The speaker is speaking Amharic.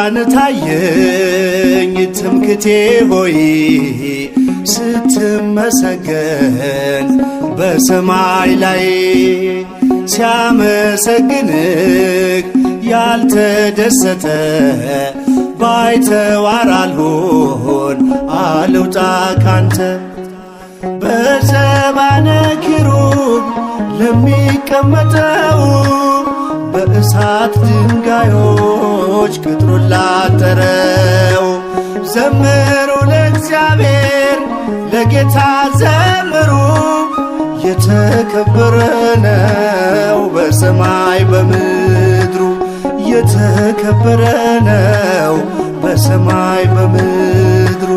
ዙፋን ታየኝ ትምክቴ ሆይ ስትመሰገን በሰማይ ላይ ሲያመሰግንህ ያልተደሰተ ባይተዋር አልሆን አልውጣ ካንተ በዘባነ ኪሩብ ለሚቀመጠው በእሳት ድንጋዮች ቅጥሩን ላጠረው ዘምሩ ለእግዚአብሔር ለጌታ ዘምሩ የተከበረ ነው በሰማይ በምድሩ የተከበረ ነው በሰማይ በምድሩ